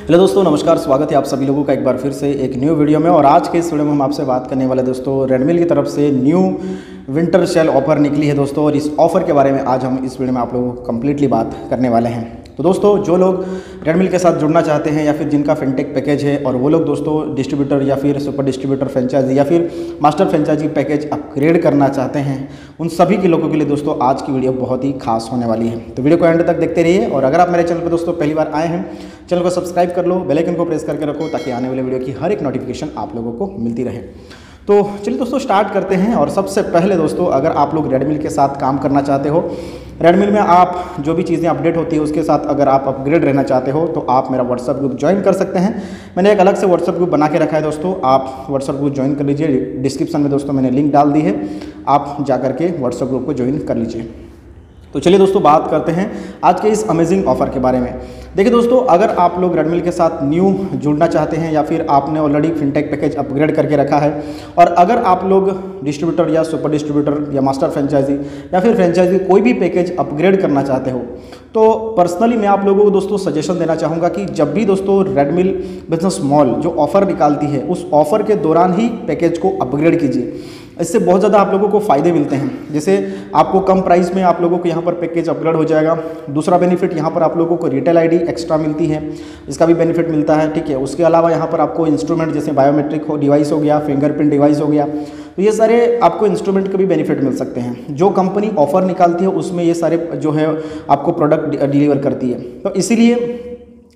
Hello दोस्तों, नमस्कार। स्वागत है आप सभी लोगों का एक बार फिर से एक न्यू वीडियो में। और आज के इस वीडियो में हम आपसे बात करने वाले दोस्तों रेडमी की तरफ से न्यू विंटर सेल ऑफर निकली है दोस्तों। और इस ऑफर के बारे में आज हम इस वीडियो में आप लोगों को कंप्लीटली बात करने वाले हैं। तो दोस्तों, जो लोग रेडमी के साथ जुड़ना चाहते हैं या फिर जिनका फिनटेक पैकेज है और वो लोग दोस्तों डिस्ट्रीब्यूटर या फिर सुपर डिस्ट्रीब्यूटर फ्रेंचाइजी या फिर मास्टर फ्रेंचाइजी पैकेज अपग्रेड करना चाहते हैं, उन सभी के लोगों के लिए दोस्तों आज की वीडियो बहुत ही खास होने वाली है। तो वीडियो को एंड तक देखते रहिए। और अगर आप मेरे चैनल पर दोस्तों पहली बार आए हैं, चैनल को सब्सक्राइब कर लो, बेल आइकन को प्रेस करके रखो ताकि आने वाले वीडियो की हर एक नोटिफिकेशन आप लोगों को मिलती रहे। तो चलिए दोस्तों स्टार्ट करते हैं। और सबसे पहले दोस्तों, अगर आप लोग रेडमी के साथ काम करना चाहते हो, रेडमी में आप जो भी चीज़ें अपडेट होती है उसके साथ अगर आप अपग्रेड रहना चाहते हो तो आप मेरा व्हाट्सअप ग्रुप ज्वाइन कर सकते हैं। मैंने एक अलग से व्हाट्सअप ग्रुप बना के रखा है दोस्तों, आप व्हाट्सअप ग्रुप ज्वाइन कर लीजिए। डिस्क्रिप्शन में दोस्तों मैंने लिंक डाल दी है, आप जा करके व्हाट्सअप ग्रुप को ज्वाइन कर लीजिए। तो चलिए दोस्तों बात करते हैं आज के इस अमेजिंग ऑफर के बारे में। देखिए दोस्तों, अगर आप लोग रेडमी के साथ न्यू जुड़ना चाहते हैं या फिर आपने ऑलरेडी फिनटेक पैकेज अपग्रेड करके रखा है, और अगर आप लोग डिस्ट्रीब्यूटर या सुपर डिस्ट्रीब्यूटर या मास्टर फ्रेंचाइजी या फिर फ्रेंचाइजी कोई भी पैकेज अपग्रेड करना चाहते हो, तो पर्सनली मैं आप लोगों को दोस्तों सजेशन देना चाहूँगा कि जब भी दोस्तों रेडमी बिजनेस मॉल जो ऑफ़र निकालती है उस ऑफ़र के दौरान ही पैकेज को अपग्रेड कीजिए। इससे बहुत ज़्यादा आप लोगों को फ़ायदे मिलते हैं। जैसे आपको कम प्राइस में आप लोगों को यहाँ पर पैकेज अपग्रेड हो जाएगा। दूसरा बेनिफिट, यहाँ पर आप लोगों को रिटेल आईडी एक्स्ट्रा मिलती है, इसका भी बेनिफिट मिलता है, ठीक है। उसके अलावा यहाँ पर आपको इंस्ट्रूमेंट जैसे बायोमेट्रिक डिवाइस हो गया, फिंगरप्रिंट डिवाइस हो गया, तो ये सारे आपको इंस्ट्रूमेंट के भी बेनिफिट मिल सकते हैं। जो कंपनी ऑफर निकालती है उसमें ये सारे जो है आपको प्रोडक्ट डिलीवर करती है। तो इसीलिए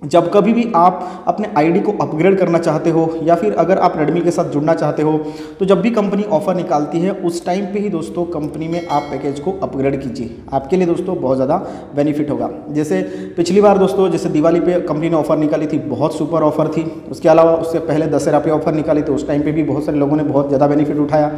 जब कभी भी आप अपने आईडी को अपग्रेड करना चाहते हो या फिर अगर आप रेडमी के साथ जुड़ना चाहते हो, तो जब भी कंपनी ऑफर निकालती है उस टाइम पे ही दोस्तों कंपनी में आप पैकेज को अपग्रेड कीजिए। आपके लिए दोस्तों बहुत ज़्यादा बेनिफिट होगा। जैसे पिछली बार दोस्तों जैसे दिवाली पे कंपनी ने ऑफर निकाली थी, बहुत सुपर ऑफर थी। उसके अलावा उससे पहले दशहरा पे ऑफर निकाली थी, उस टाइम पर भी बहुत सारे लोगों ने बहुत ज़्यादा बेनिफिट उठाया।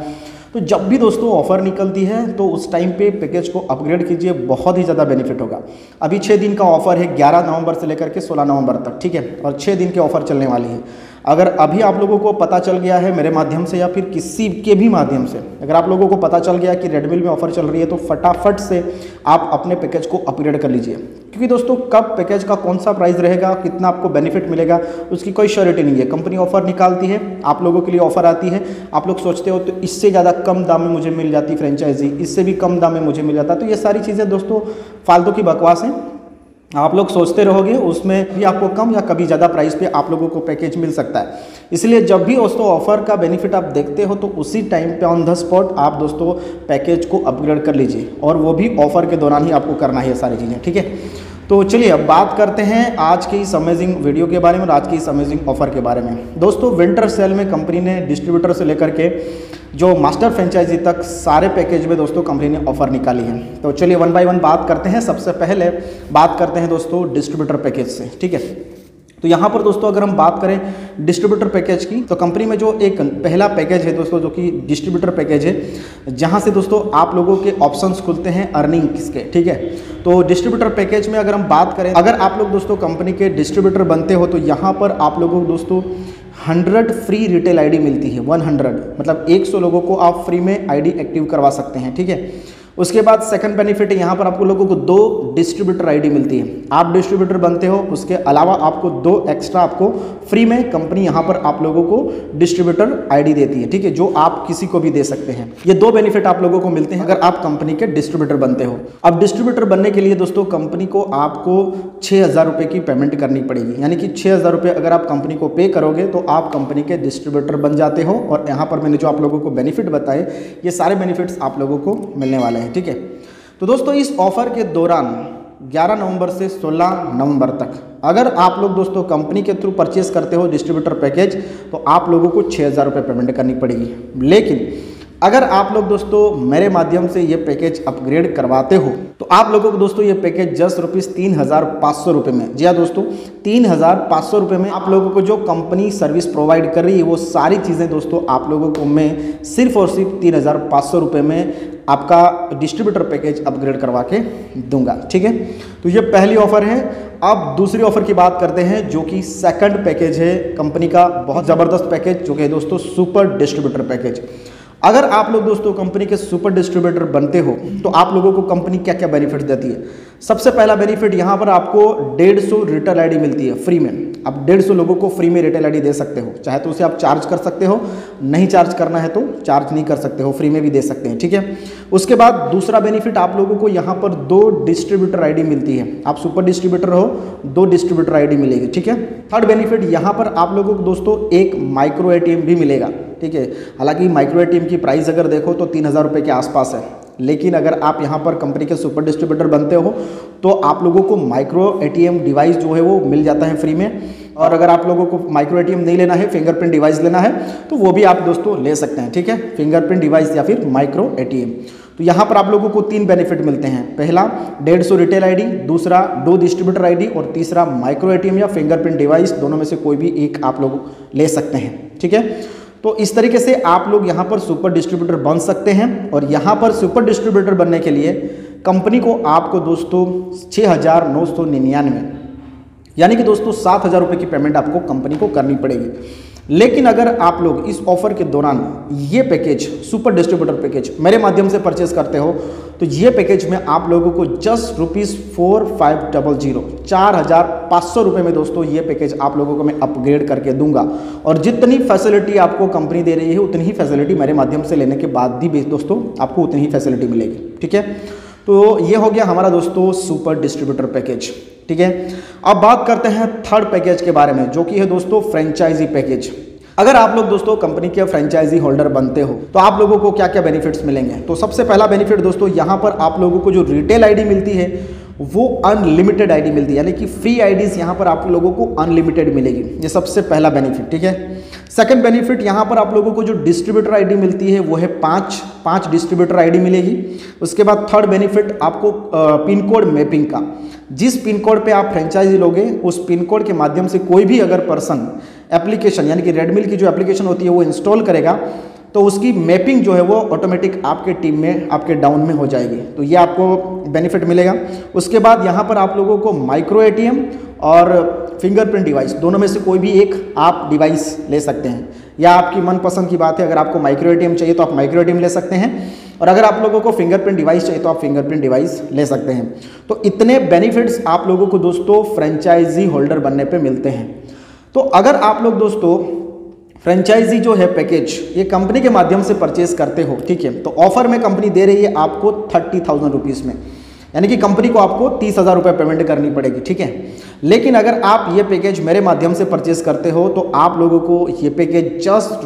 तो जब भी दोस्तों ऑफर निकलती है तो उस टाइम पे पैकेज को अपग्रेड कीजिए, बहुत ही ज़्यादा बेनिफिट होगा। अभी 6 दिन का ऑफर है, 11 नवंबर से लेकर के 16 नवंबर तक, ठीक है। और 6 दिन के ऑफर चलने वाली है। अगर अभी आप लोगों को पता चल गया है मेरे माध्यम से या फिर किसी के भी माध्यम से, अगर आप लोगों को पता चल गया कि रेडमी में ऑफर चल रही है, तो फटाफट से आप अपने पैकेज को अपग्रेड कर लीजिए। क्योंकि दोस्तों कब पैकेज का कौन सा प्राइस रहेगा, कितना आपको बेनिफिट मिलेगा, उसकी कोई श्योरिटी नहीं है। कंपनी ऑफर निकालती है, आप लोगों के लिए ऑफर आती है, आप लोग सोचते हो तो इससे ज़्यादा कम दाम में मुझे मिल जाती फ्रेंचाइजी, इससे भी कम दाम में मुझे मिल जाता। तो ये सारी चीज़ें दोस्तों फालतू की बकवास हैं। आप लोग सोचते रहोगे उसमें भी आपको कम या कभी ज़्यादा प्राइस पे आप लोगों को पैकेज मिल सकता है। इसलिए जब भी दोस्तों ऑफर का बेनिफिट आप देखते हो तो उसी टाइम पे ऑन द स्पॉट आप दोस्तों पैकेज को अपग्रेड कर लीजिए, और वो भी ऑफर के दौरान ही आपको करना है ये सारी चीज़ें, ठीक है। तो चलिए अब बात करते हैं आज के इस अमेजिंग वीडियो के बारे में और आज के इस अमेजिंग ऑफर के बारे में। दोस्तों विंटर सेल में कंपनी ने डिस्ट्रीब्यूटर से लेकर के जो मास्टर फ्रेंचाइजी तक सारे पैकेज में दोस्तों कंपनी ने ऑफर निकाली है। तो चलिए वन बाय वन बात करते हैं। सबसे पहले बात करते हैं दोस्तों डिस्ट्रीब्यूटर पैकेज से, ठीक है। तो यहाँ पर दोस्तों अगर हम बात करें डिस्ट्रीब्यूटर पैकेज की, तो कंपनी में जो एक पहला पैकेज है दोस्तों जो कि डिस्ट्रीब्यूटर पैकेज है, जहाँ से दोस्तों आप लोगों के ऑप्शंस खुलते हैं अर्निंग किसके, ठीक है। तो डिस्ट्रीब्यूटर पैकेज में अगर हम बात करें, अगर आप लोग दोस्तों कंपनी के डिस्ट्रीब्यूटर बनते हो तो यहाँ पर आप लोगों को दोस्तों 100 फ्री रिटेल आईडी मिलती है। 100 मतलब 100 लोगों को आप फ्री में आईडी एक्टिव करवा सकते हैं, ठीक है। उसके बाद सेकंड बेनिफिट है, यहाँ पर आपको लोगों को 2 डिस्ट्रीब्यूटर आईडी मिलती है। आप डिस्ट्रीब्यूटर बनते हो, उसके अलावा आपको 2 एक्स्ट्रा आपको फ्री में कंपनी यहाँ पर आप लोगों को डिस्ट्रीब्यूटर आईडी देती है, ठीक है, जो आप किसी को भी दे सकते हैं। ये 2 बेनिफिट आप लोगों को मिलते हैं अगर आप कंपनी के डिस्ट्रीब्यूटर बनते हो। अब डिस्ट्रीब्यूटर बनने के लिए दोस्तों कंपनी को आपको 6000 रुपये की पेमेंट करनी पड़ेगी, यानी कि 6000 रुपये अगर आप कंपनी को पे करोगे तो आप कंपनी के डिस्ट्रीब्यूटर बन जाते हो। और यहाँ पर मैंने जो आप लोगों को बेनिफिट बताए, ये सारे बेनिफिट्स आप लोगों को मिलने वाले हैं, ठीक है। तो दोस्तों इस ऑफर के दौरान 11 नवंबर से 16 नवंबर तक अगर आप लोग दोस्तों कंपनी के थ्रू परचेस करते हो डिस्ट्रीब्यूटर पैकेज, तो आप लोगों को 6000 रुपये पेमेंट करनी पड़ेगी। लेकिन अगर आप लोग दोस्तों मेरे माध्यम से ये पैकेज अपग्रेड करवाते हो तो आप लोगों को दोस्तों ये पैकेज जस्ट रुपीज़ 3500 रुपये में, जी हाँ दोस्तों 3500 रुपये में आप लोगों को जो कंपनी सर्विस प्रोवाइड कर रही है वो सारी चीज़ें दोस्तों आप लोगों को मैं सिर्फ और सिर्फ 3500 रुपये में आपका डिस्ट्रीब्यूटर पैकेज अपग्रेड करवा के दूंगा, ठीक है। तो ये पहली ऑफर है। अब दूसरी ऑफर की बात करते हैं जो कि सेकंड पैकेज है कंपनी का, बहुत ज़बरदस्त पैकेज जो कि है दोस्तों सुपर डिस्ट्रीब्यूटर पैकेज। अगर आप लोग दोस्तों कंपनी के सुपर डिस्ट्रीब्यूटर बनते हो तो आप लोगों को कंपनी क्या क्या बेनिफिट देती है। सबसे पहला बेनिफिट यहाँ पर आपको 150 रिटेल आईडी मिलती है फ्री में। आप 150 लोगों को फ्री में रिटेल आईडी दे सकते हो, चाहे तो उसे आप चार्ज कर सकते हो, नहीं चार्ज करना है तो चार्ज नहीं कर सकते हो, फ्री में भी दे सकते हैं, ठीक है। उसके बाद दूसरा बेनिफिट आप लोगों को यहाँ पर 2 डिस्ट्रीब्यूटर आईडी मिलती है। आप सुपर डिस्ट्रीब्यूटर हो, 2 डिस्ट्रीब्यूटर आईडी मिलेगी, ठीक है। थर्ड बेनिफिट यहाँ पर आप लोगों को दोस्तों एक माइक्रो एटीएम भी मिलेगा, ठीक है। हालांकि माइक्रो एटीएम की प्राइस अगर देखो तो 3000 रुपये के आसपास है, लेकिन अगर आप यहाँ पर कंपनी के सुपर डिस्ट्रीब्यूटर बनते हो तो आप लोगों को माइक्रो एटीएम डिवाइस जो है वो मिल जाता है फ्री में। और अगर आप लोगों को माइक्रो एटीएम नहीं लेना है, फिंगरप्रिंट डिवाइस लेना है तो वो भी आप दोस्तों ले सकते हैं, ठीक है। फिंगरप्रिंट डिवाइस या फिर माइक्रो एटीएम। तो यहाँ पर आप लोगों को 3 बेनिफिट मिलते हैं। पहला 150 रिटेल आईडी, दूसरा 2 डिस्ट्रीब्यूटर आईडी और तीसरा माइक्रो एटीएम या फिंगरप्रिंट डिवाइस, दोनों में से कोई भी एक आप लोग ले सकते हैं, ठीक है। तो इस तरीके से आप लोग यहाँ पर सुपर डिस्ट्रीब्यूटर बन सकते हैं। और यहाँ पर सुपर डिस्ट्रीब्यूटर बनने के लिए कंपनी को आपको दोस्तों 6999 यानी कि दोस्तों 7000 रुपये की पेमेंट आपको कंपनी को करनी पड़ेगी। लेकिन अगर आप लोग इस ऑफर के दौरान ये पैकेज सुपर डिस्ट्रीब्यूटर पैकेज मेरे माध्यम से परचेज करते हो तो ये पैकेज में आप लोगों को जस्ट ₹4500 4500 रुपये में दोस्तों ये पैकेज आप लोगों को मैं अपग्रेड करके दूंगा। और जितनी फैसिलिटी आपको कंपनी दे रही है उतनी ही फैसिलिटी मेरे माध्यम से लेने के बाद भी दोस्तों आपको उतनी ही फैसिलिटी मिलेगी, ठीक है। तो ये हो गया हमारा दोस्तों सुपर डिस्ट्रीब्यूटर पैकेज, ठीक है। अब बात करते हैं थर्ड पैकेज के बारे में, जो कि है दोस्तों फ्रेंचाइजी पैकेज। अगर आप लोग दोस्तों कंपनी के फ्रेंचाइजी होल्डर बनते हो तो आप लोगों को क्या क्या बेनिफिट्स मिलेंगे। तो सबसे पहला बेनिफिट दोस्तों यहाँ पर आप लोगों को जो रिटेल आईडी मिलती है वो अनलिमिटेड आईडी मिलती है, यानी कि फ्री आईडीज यहाँ पर आप लोगों को अनलिमिटेड मिलेगी। ये सबसे पहला बेनिफिट, ठीक है। सेकंड बेनिफिट यहाँ पर आप लोगों को जो डिस्ट्रीब्यूटर आईडी मिलती है वो है 5 डिस्ट्रीब्यूटर आईडी मिलेगी। उसके बाद थर्ड बेनिफिट आपको पिन कोड मैपिंग का, जिस पिन कोड पे आप फ्रेंचाइजी लोगे उस पिन कोड के माध्यम से कोई भी अगर पर्सन एप्लीकेशन यानी कि रेडमिल की जो एप्लीकेशन होती है वो इंस्टॉल करेगा तो उसकी मैपिंग जो है वो ऑटोमेटिक आपके टीम में आपके डाउन में हो जाएगी। तो ये आपको बेनिफिट मिलेगा। उसके बाद यहाँ पर आप लोगों को माइक्रो एटीएम और फिंगरप्रिंट डिवाइस दोनों में से कोई भी एक आप डिवाइस ले सकते हैं, या आपकी मनपसंद की बात है। अगर आपको माइक्रो एटीएम चाहिए तो आप माइक्रो एटीएम ले सकते हैं, और अगर आप लोगों को फिंगरप्रिंट डिवाइस चाहिए तो आप फिंगरप्रिंट डिवाइस ले सकते हैं। तो इतने बेनिफिट्स आप लोगों को दोस्तों फ्रेंचाइजी होल्डर बनने पे मिलते हैं। तो अगर आप लोग दोस्तों फ्रेंचाइजी जो है पैकेज ये कंपनी के माध्यम से परचेज करते हो, ठीक है, तो ऑफर में कंपनी दे रही है आपको 30,000 रुपीज़ में, यानी कि कंपनी को आपको 30,000 रुपये पेमेंट करनी पड़ेगी, ठीक है। लेकिन अगर आप ये पैकेज मेरे माध्यम से परचेज करते हो तो आप लोगों को ये पैकेज जस्ट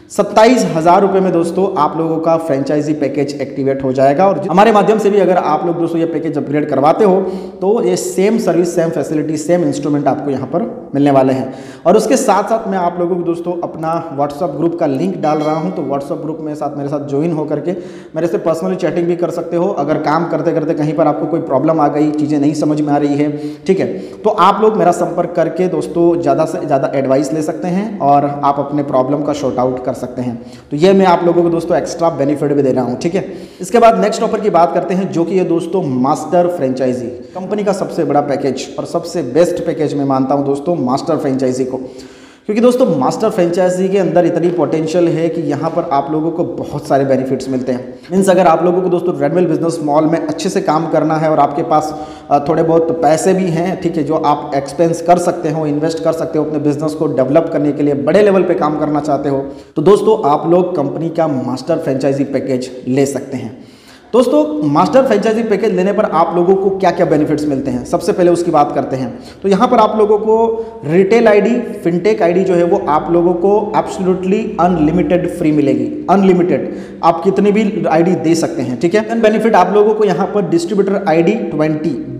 ₹27,000 रुपये में दोस्तों आप लोगों का फ्रेंचाइजी पैकेज एक्टिवेट हो जाएगा। और हमारे माध्यम से भी अगर आप लोग दोस्तों ये पैकेज अपग्रेड करवाते हो तो ये same service, same facility, same instrument आपको यहाँ पर मिलने वाले हैं। और उसके साथ साथ मैं आप लोगों को दोस्तों अपना व्हाट्सअप ग्रुप का लिंक डाल रहा हूँ, तो व्हाट्सअप ग्रुप में मेरे साथ ज्वाइन हो करके मेरे से पर्सनली चैटिंग भी कर सकते हो। अगर काम करते करते कहीं पर आपको कोई प्रॉब्लम आ गई, चीज़ें नहीं समझ में आ रही है, ठीक है, तो आप लोग मेरा संपर्क करके दोस्तों ज़्यादा से ज़्यादा एडवाइस ले सकते हैं और आप अपने प्रॉब्लम का शॉर्ट आउट कर सकते हैं। तो ये मैं आप लोगों को दोस्तों एक्स्ट्रा बेनिफिट भी दे रहा हूँ, ठीक है। इसके बाद नेक्स्ट ऑफर की बात करते हैं, जो कि ये दोस्तों मास्टर फ्रेंचाइजी कंपनी का सबसे बड़ा पैकेज और सबसे बेस्ट पैकेज मैं मानता हूँ दोस्तों मास्टर फ्रेंचाइजी को, क्योंकि दोस्तों मास्टर फ्रेंचाइजी के अंदर इतनी पोटेंशियल है कि यहाँ पर आप लोगों को बहुत सारे बेनिफिट्स मिलते हैं। मीन्स अगर आप लोगों को दोस्तों रेडमिल बिजनेस मॉल में अच्छे से काम करना है और आपके पास थोड़े बहुत पैसे भी हैं, ठीक है, जो आप एक्सपेंस कर सकते हो, इन्वेस्ट कर सकते हो अपने बिजनेस को डेवलप करने के लिए, बड़े लेवल पे काम करना चाहते हो, तो दोस्तों आप लोग कंपनी का मास्टर फ्रेंचाइजी पैकेज ले सकते हैं। दोस्तों मास्टर फ्रेंचाइजी पैकेज लेने पर आप लोगों को क्या क्या बेनिफिट्स मिलते हैं, सबसे पहले उसकी बात करते हैं। तो यहाँ पर आप लोगों को रिटेल आईडी, फिनटेक आईडी जो है वो आप लोगों को एब्सोल्युटली अनलिमिटेड फ्री मिलेगी। अनलिमिटेड आप कितनी भी आईडी दे सकते हैं, ठीक है। बेनिफिट आप लोगों को यहाँ पर डिस्ट्रीब्यूटर आईडी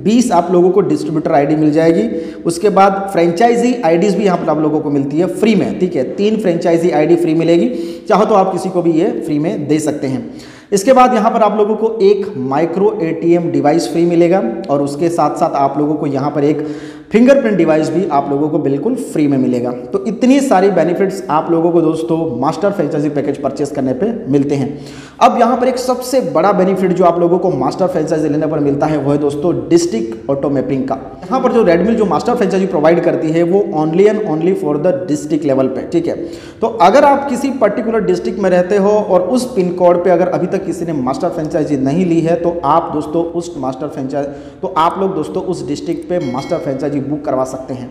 20 आप लोगों को डिस्ट्रीब्यूटर आईडी मिल जाएगी। उसके बाद फ्रेंचाइजी आईडीज भी यहाँ पर आप लोगों को मिलती है फ्री में, ठीक है। 3 फ्रेंचाइजी आईडी फ्री मिलेगी, चाहो तो आप किसी को भी ये फ्री में दे सकते हैं। इसके बाद यहाँ पर आप लोगों को एक माइक्रो एटीएम डिवाइस फ्री मिलेगा और उसके साथ साथ आप लोगों को यहाँ पर एक फिंगरप्रिंट डिवाइस भी आप लोगों को बिल्कुल फ्री में मिलेगा। तो इतनी सारी बेनिफिट्स आप लोगों को दोस्तों मास्टर फ्रेंचाइजी पैकेज परचेस करने पे मिलते हैं। अब यहाँ पर एक सबसे बड़ा बेनिफिट जो आप लोगों को मास्टर फ्रेंचाइजी लेने पर मिलता है वो है दोस्तों डिस्ट्रिक्ट ऑटो मैपिंग का। यहाँ पर जो रेडमिल जो मास्टर फ्रेंचाइजी प्रोवाइड करती है वो only and only for the district level पे, ठीक है। तो अगर आप किसी पर्टिकुलर डिस्ट्रिक्ट में रहते हो और उस पिन कोड पे अगर अभी तक किसी ने मास्टर फ्रेंचाइजी नहीं ली है तो आप दोस्तों आप लोग दोस्तों उस डिस्ट्रिक्ट पे मास्टर फ्रेंचाइजी बुक करवा सकते हैं।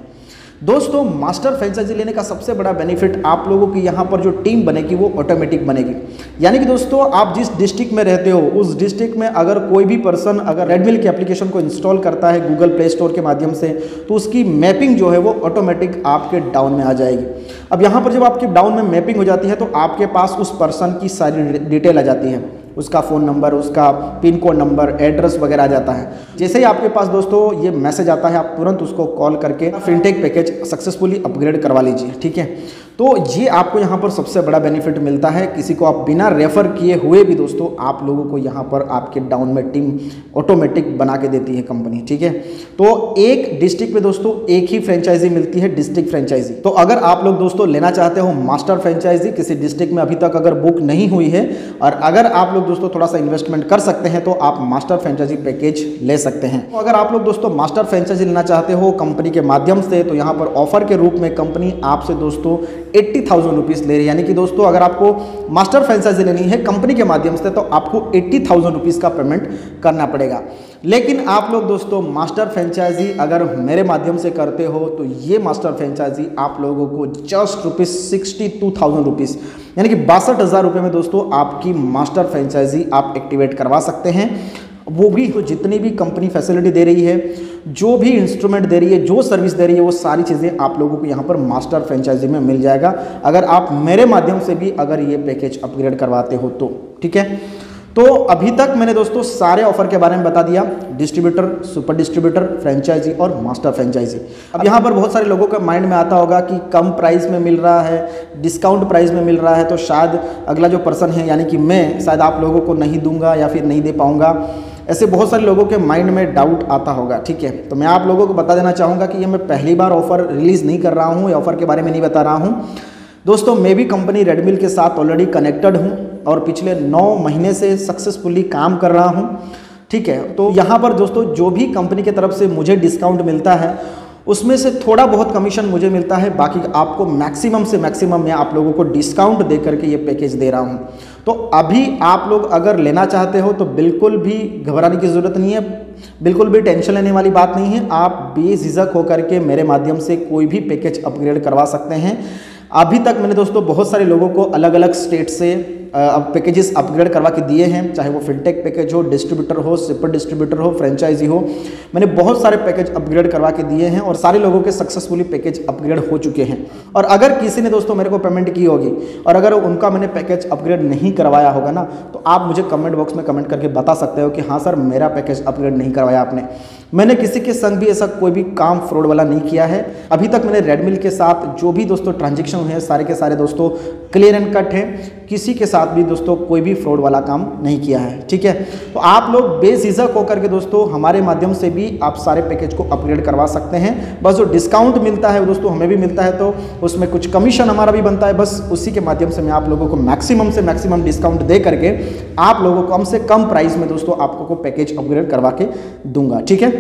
दोस्तों मास्टर फ्रेंचाइजी लेने का सबसे बड़ा बेनिफिट आप लोगों की यहाँ पर जो टीम बनेगी वो ऑटोमेटिक बनेगी। यानी कि दोस्तों आप जिस डिस्ट्रिक्ट में रहते हो उस डिस्ट्रिक्ट में अगर कोई भी पर्सन अगर रेडमिल के एप्लीकेशन को इंस्टॉल करता है गूगल प्ले स्टोर के माध्यम से तो उसकी मैपिंग जो है वो ऑटोमेटिक आपके डाउन में आ जाएगी। अब यहाँ पर जब आपके डाउन में मैपिंग हो जाती है तो आपके पास उस पर्सन की सारी डिटेल आ जाती है, उसका फ़ोन नंबर, उसका पिन कोड नंबर, एड्रेस वगैरह आ जाता है। जैसे ही आपके पास दोस्तों ये मैसेज आता है आप तुरंत उसको कॉल करके फिनटेक पैकेज सक्सेसफुली अपग्रेड करवा लीजिए, ठीक है। तो ये आपको यहाँ पर सबसे बड़ा बेनिफिट मिलता है। किसी को आप बिना रेफर किए हुए भी दोस्तों आप लोगों को यहाँ पर आपके डाउन में टीम ऑटोमेटिक बना के देती है कंपनी, ठीक है। तो एक डिस्ट्रिक्ट में दोस्तों एक ही फ्रेंचाइजी मिलती है, डिस्ट्रिक्ट फ्रेंचाइजी। तो अगर आप लोग दोस्तों लेना चाहते हो मास्टर फ्रेंचाइजी किसी डिस्ट्रिक्ट में अभी तक अगर बुक नहीं हुई है और अगर आप लोग दोस्तों थोड़ा सा इन्वेस्टमेंट कर सकते हैं तो आप मास्टर फ्रेंचाइजी पैकेज ले सकते हैं। तो अगर आप लोग दोस्तों मास्टर फ्रेंचाइजी लेना चाहते हो कंपनी के माध्यम से तो यहाँ पर ऑफर के रूप में कंपनी आपसे दोस्तों 80,000 रुपीज़ ले रही है। यानी कि दोस्तों अगर आपको मास्टर फ्रेंचाइजी लेनी है कंपनी के माध्यम से तो आपको 80,000 रुपीज़ का पेमेंट करना पड़ेगा। लेकिन आप लोग दोस्तों मास्टर फ्रेंचाइजी अगर मेरे माध्यम से करते हो तो ये मास्टर फ्रेंचाइजी आप लोगों को जस्ट ₹62,000 रुपीज़ यानी कि 62,000 रुपये में दोस्तों आपकी मास्टर फ्रेंचाइजी आप एक्टिवेट करवा सकते हैं। वो भी तो जितनी भी कंपनी फैसिलिटी दे रही है, जो भी इंस्ट्रूमेंट दे रही है, जो सर्विस दे रही है, वो सारी चीज़ें आप लोगों को यहाँ पर मास्टर फ्रेंचाइजी में मिल जाएगा अगर आप मेरे माध्यम से भी अगर ये पैकेज अपग्रेड करवाते हो तो, ठीक है। तो अभी तक मैंने दोस्तों सारे ऑफर के बारे में बता दिया, डिस्ट्रीब्यूटर, सुपर डिस्ट्रीब्यूटर, फ्रेंचाइजी और मास्टर फ्रेंचाइजी। अब यहाँ पर बहुत सारे लोगों के माइंड में आता होगा कि कम प्राइस में मिल रहा है, डिस्काउंट प्राइस में मिल रहा है तो शायद अगला जो पर्सन है यानी कि मैं शायद आप लोगों को नहीं दूंगा या फिर नहीं दे पाऊंगा। ऐसे बहुत सारे लोगों के माइंड में डाउट आता होगा, ठीक है। तो मैं आप लोगों को बता देना चाहूँगा कि ये मैं पहली बार ऑफर रिलीज़ नहीं कर रहा हूँ, या ऑफर के बारे में नहीं बता रहा हूँ। दोस्तों मैं भी कंपनी रेडमिल के साथ ऑलरेडी कनेक्टेड हूँ और पिछले 9 महीने से सक्सेसफुली काम कर रहा हूँ, ठीक है। तो यहाँ पर दोस्तों जो भी कंपनी की तरफ से मुझे डिस्काउंट मिलता है उसमें से थोड़ा बहुत कमीशन मुझे मिलता है, बाकी आपको मैक्सिमम से मैक्सिमम मैं आप लोगों को डिस्काउंट दे करके ये पैकेज दे रहा हूँ। तो अभी आप लोग अगर लेना चाहते हो तो बिल्कुल भी घबराने की ज़रूरत नहीं है, बिल्कुल भी टेंशन लेने वाली बात नहीं है। आप बेझिझक होकर के मेरे माध्यम से कोई भी पैकेज अपग्रेड करवा सकते हैं। अभी तक मैंने दोस्तों बहुत सारे लोगों को अलग अलग स्टेट से पैकेजेस अपग्रेड करवा के दिए हैं, चाहे वो फिनटेक पैकेज हो, डिस्ट्रीब्यूटर हो, सुपर डिस्ट्रीब्यूटर हो, फ्रेंचाइजी हो। मैंने बहुत सारे पैकेज अपग्रेड करवा के दिए हैं और सारे लोगों के सक्सेसफुली पैकेज अपग्रेड हो चुके हैं। और अगर किसी ने दोस्तों मेरे को पेमेंट की होगी और अगर उनका मैंने पैकेज अपग्रेड नहीं करवाया होगा ना तो आप मुझे कमेंट बॉक्स में कमेंट करके बता सकते हो कि हाँ सर मेरा पैकेज अपग्रेड नहीं करवाया आपने। मैंने किसी के संग भी ऐसा कोई भी काम फ्रॉड वाला नहीं किया है। अभी तक मैंने रेडमिल के साथ जो भी दोस्तों ट्रांजेक्शन हुए हैं सारे के सारे दोस्तों क्लियर एंड कट हैं, किसी के साथ भी दोस्तों कोई भी फ्रॉड वाला काम नहीं किया है, ठीक है। तो आप लोग बेझिझक होकर के दोस्तों हमारे माध्यम से भी आप सारे पैकेज को अपग्रेड करवा सकते हैं। बस जो डिस्काउंट मिलता है दोस्तों हमें भी मिलता है तो उसमें कुछ कमीशन हमारा भी बनता है, बस उसी के माध्यम से मैं आप लोगों को मैक्सिमम से मैक्सिमम डिस्काउंट दे करके आप लोगों को कम से कम प्राइस में दोस्तों आपको पैकेज अपग्रेड करवा के दूंगा, ठीक है।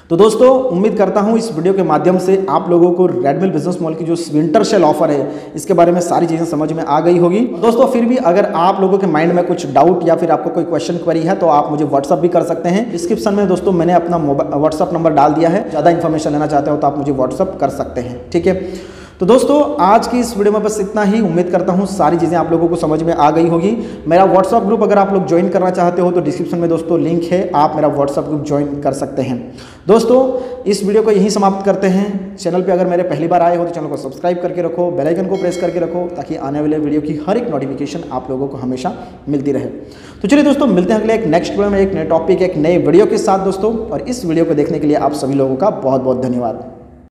तो दोस्तों उम्मीद करता हूं इस वीडियो के माध्यम से आप लोगों को रेडमिल बिजनेस मॉल की जो विंटर सेल ऑफर है इसके बारे में सारी चीज़ें समझ में आ गई होगी। दोस्तों फिर भी अगर आप लोगों के माइंड में कुछ डाउट या फिर आपको कोई क्वेश्चन क्वेरी है तो आप मुझे व्हाट्सअप भी कर सकते हैं। डिस्क्रिप्शन में दोस्तों मैंने अपना व्हाट्सअप नंबर डाल दिया है, ज़्यादा इन्फॉर्मेशन लेना चाहते हो तो आप मुझे व्हाट्सअप कर सकते हैं, ठीक है। तो दोस्तों आज की इस वीडियो में बस इतना ही। उम्मीद करता हूँ सारी चीज़ें आप लोगों को समझ में आ गई होगी। मेरा व्हाट्सअप ग्रुप अगर आप लोग ज्वाइन करना चाहते हो तो डिस्क्रिप्शन में दोस्तों लिंक है, आप मेरा व्हाट्सअप ग्रुप ज्वाइन कर सकते हैं। दोस्तों इस वीडियो को यहीं समाप्त करते हैं। चैनल पे अगर मेरे पहली बार आए हो तो चैनल को सब्सक्राइब करके रखो, बेल आइकन को प्रेस करके रखो ताकि आने वाले वीडियो की हर एक नोटिफिकेशन आप लोगों को हमेशा मिलती रहे। तो चलिए दोस्तों मिलते हैं अगले एक नेक्स्ट वीडियो में एक नए टॉपिक एक नए वीडियो के साथ दोस्तों। और इस वीडियो को देखने के लिए आप सभी लोगों का बहुत बहुत धन्यवाद।